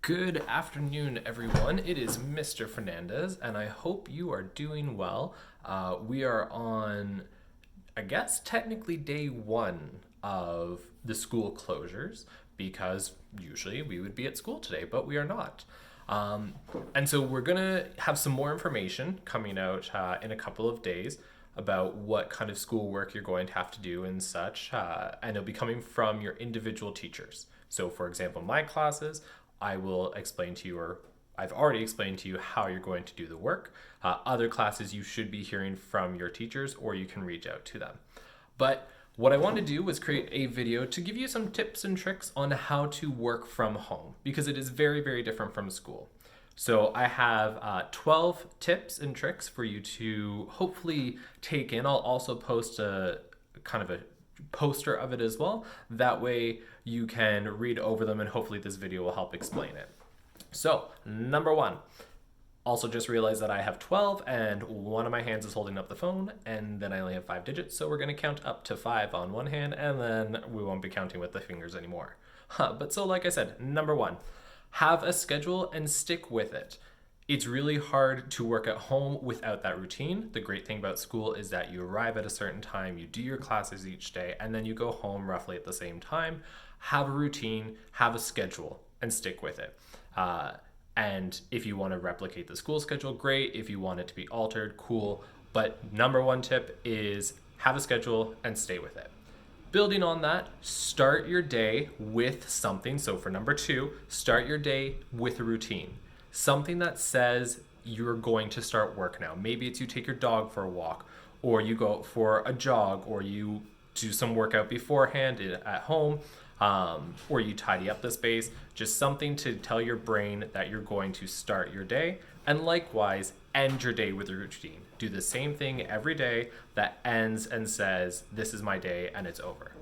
Good afternoon, everyone. It is Mr. Fernandez, and I hope you are doing well. We are on, I guess, technically day one of the school closures, because usually we would be at school today, but we are not. And so we're going to have some more information coming out in a couple of days about what kind of schoolwork you're going to have to do and such, and it'll be coming from your individual teachers. So, for example, my classes, I will explain to you, or I've already explained to you how you're going to do the work. Other classes you should be hearing from your teachers, or you can reach out to them. But what I wanted to do was create a video to give you some tips and tricks on how to work from home, because it is very, very different from school. So I have 12 tips and tricks for you to hopefully take in. I'll also post a kind of a poster of it as well. That way you can read over them, and hopefully this video will help explain it. So number one, also just realize that I have 12 and one of my hands is holding up the phone, and then I only have 5 digits. So we're going to count up to 5 on one hand, and then we won't be counting with the fingers anymore. But so like I said, number one, have a schedule and stick with it. It's really hard to work at home without that routine. The great thing about school is that you arrive at a certain time, you do your classes each day, and then you go home roughly at the same time. Have a routine, have a schedule, and stick with it. And if you want to replicate the school schedule, great. If you want it to be altered, cool. But number one tip is have a schedule and stay with it. Building on that, start your day with something. So for number two, start your day with a routine. Something that says you're going to start work now. Maybe it's you take your dog for a walk, or you go for a jog, or you do some workout beforehand at home, or you tidy up the space. Just something to tell your brain that you're going to start your day, and likewise end your day with a routine. Do the same thing every day that ends and says, this is my day and it's over.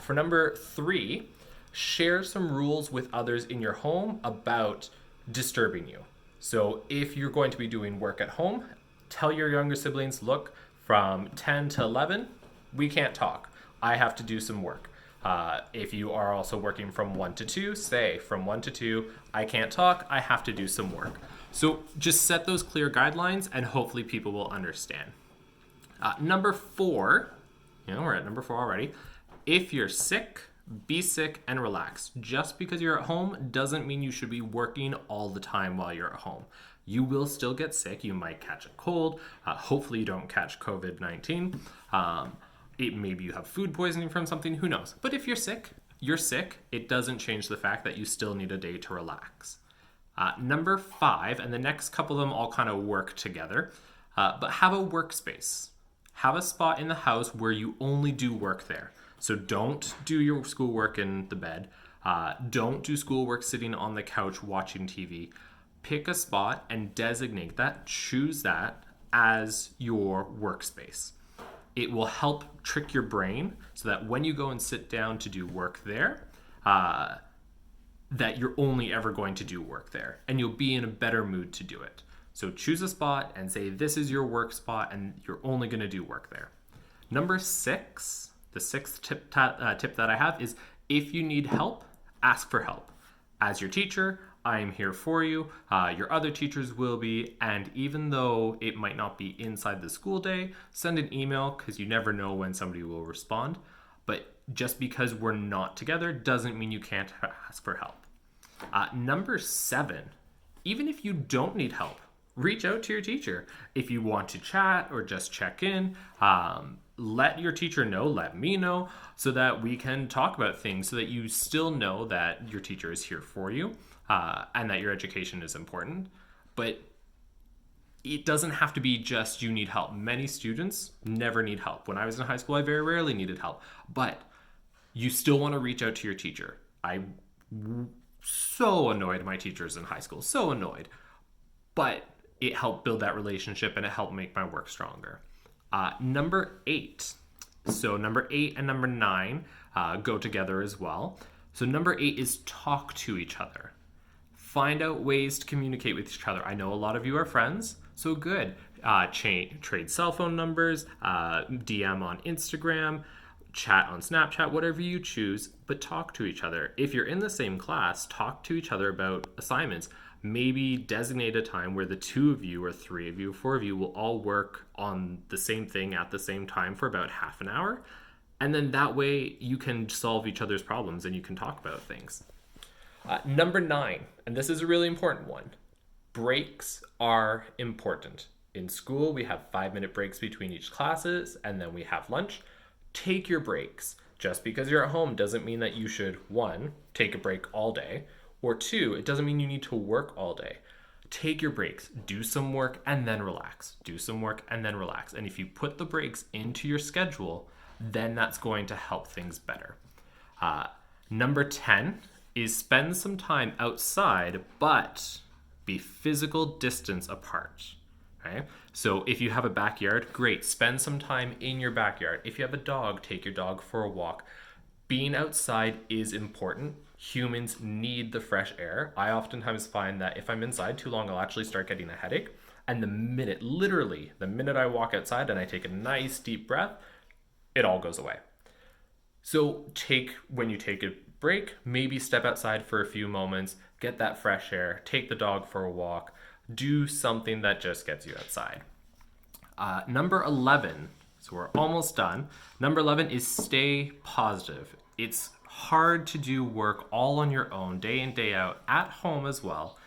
For number three, share some rules with others in your home about disturbing you. So if you're going to be doing work at home, tell your younger siblings, look, from 10 to 11, we can't talk. I have to do some work. If you are also working from 1 to 2, say from 1 to 2, I can't talk, I have to do some work. So just set those clear guidelines, and hopefully people will understand. Number 4, we're at number 4 already. If you're sick, be sick and relax. Just because you're at home doesn't mean you should be working all the time while you're at home. You will still get sick. You might catch a cold. Hopefully you don't catch COVID-19. Maybe you have food poisoning from something, who knows? But if you're sick, you're sick. It doesn't change the fact that you still need a day to relax. Number 5, and the next couple of them all kind of work together, but have a workspace. Have a spot in the house where you only do work there. So don't do your schoolwork in the bed. Don't do schoolwork sitting on the couch watching TV. Pick a spot and designate that, choose that as your workspace. It will help trick your brain so that when you go and sit down to do work there, that you're only ever going to do work there, and you'll be in a better mood to do it. So choose a spot and say, this is your work spot, and you're only going to do work there. Number 6, the 6th tip that I have is, if you need help, ask for help. As your teacher, I am here for you. Your other teachers will be, and even though it might not be inside the school day, send an email, because you never know when somebody will respond. But just because we're not together doesn't mean you can't ask for help. Number 7, even if you don't need help, reach out to your teacher. If you want to chat or just check in, let your teacher know, let me know, so that we can talk about things, so that you still know that your teacher is here for you, and that your education is important. But it doesn't have to be just you need help. Many students never need help. When I was in high school, I very rarely needed help. But you still want to reach out to your teacher. I so annoyed my teachers in high school, so annoyed. But it helped build that relationship, and it helped make my work stronger. Number 8. So number 8 and number 9 go together as well. So number 8 is talk to each other. Find out ways to communicate with each other. I know a lot of you are friends, so good. Trade cell phone numbers, DM on Instagram. chat on Snapchat, whatever you choose, but talk to each other. If you're in the same class, talk to each other about assignments. Maybe designate a time where the two of you or three of you, four of you will all work on the same thing at the same time for about half an hour. And then that way you can solve each other's problems and you can talk about things. Number 9, and this is a really important one. Breaks are important. In school, we have 5-minute breaks between each classes, and then we have lunch. Take your breaks. Just because you're at home doesn't mean that you should, 1, take a break all day, or 2, it doesn't mean you need to work all day. Take your breaks. Do some work and then relax. Do some work and then relax. And if you put the breaks into your schedule, then that's going to help things better. Number 10 is spend some time outside, but be physical distance apart. Okay? So if you have a backyard, great, spend some time in your backyard. If you have a dog, take your dog for a walk. Being outside is important. Humans need the fresh air. I oftentimes find that if I'm inside too long, I'll actually start getting a headache. And literally, the minute I walk outside and I take a nice deep breath, it all goes away. So when you take a break, maybe step outside for a few moments, get that fresh air, take the dog for a walk, do something that just gets you outside. Number 11, so we're almost done. Number 11 is stay positive. It's hard to do work all on your own, day in, day out, at home as well,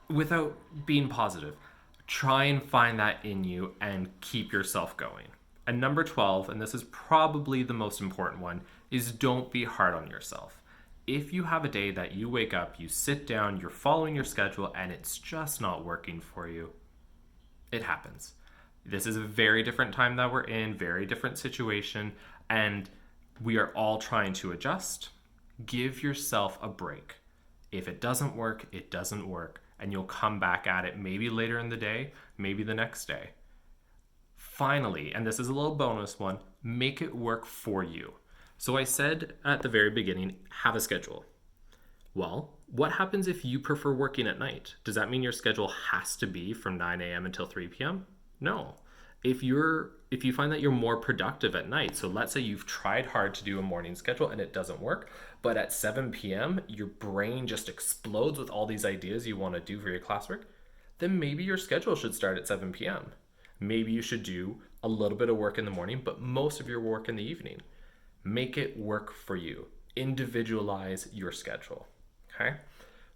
without being positive. Try and find that in you and keep yourself going. And number 12, and this is probably the most important one, is don't be hard on yourself. If you have a day that you wake up, you sit down, you're following your schedule, and it's just not working for you, it happens. This is a very different time that we're in, very different situation, and we are all trying to adjust. Give yourself a break. If it doesn't work, it doesn't work, and you'll come back at it maybe later in the day, maybe the next day. Finally, and this is a little bonus one, make it work for you. So I said at the very beginning, have a schedule. Well, what happens if you prefer working at night? Does that mean your schedule has to be from 9 a.m. until 3 p.m.? No. If you find that you're more productive at night, so let's say you've tried hard to do a morning schedule and it doesn't work, but at 7 p.m. your brain just explodes with all these ideas you want to do for your classwork, then maybe your schedule should start at 7 p.m. Maybe you should do a little bit of work in the morning, but most of your work in the evening. Make it work for you. Individualize your schedule. Okay?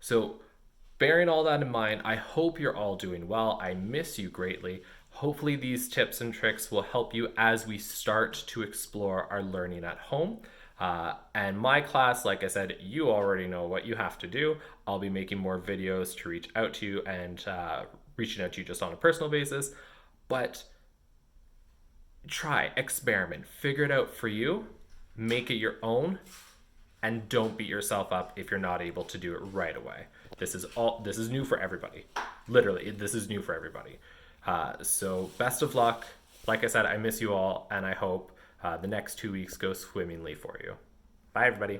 So bearing all that in mind, I hope you're all doing well. I miss you greatly. Hopefully these tips and tricks will help you as we start to explore our learning at home. And my class, like I said, you already know what you have to do. I'll be making more videos to reach out to you and reaching out to you just on a personal basis. But try, experiment, figure it out for you. Make it your own, and don't beat yourself up if you're not able to do it right away. This is new for everybody. Literally, this is new for everybody. So best of luck. Like I said, I miss you all, and I hope the next 2 weeks go swimmingly for you. Bye, everybody.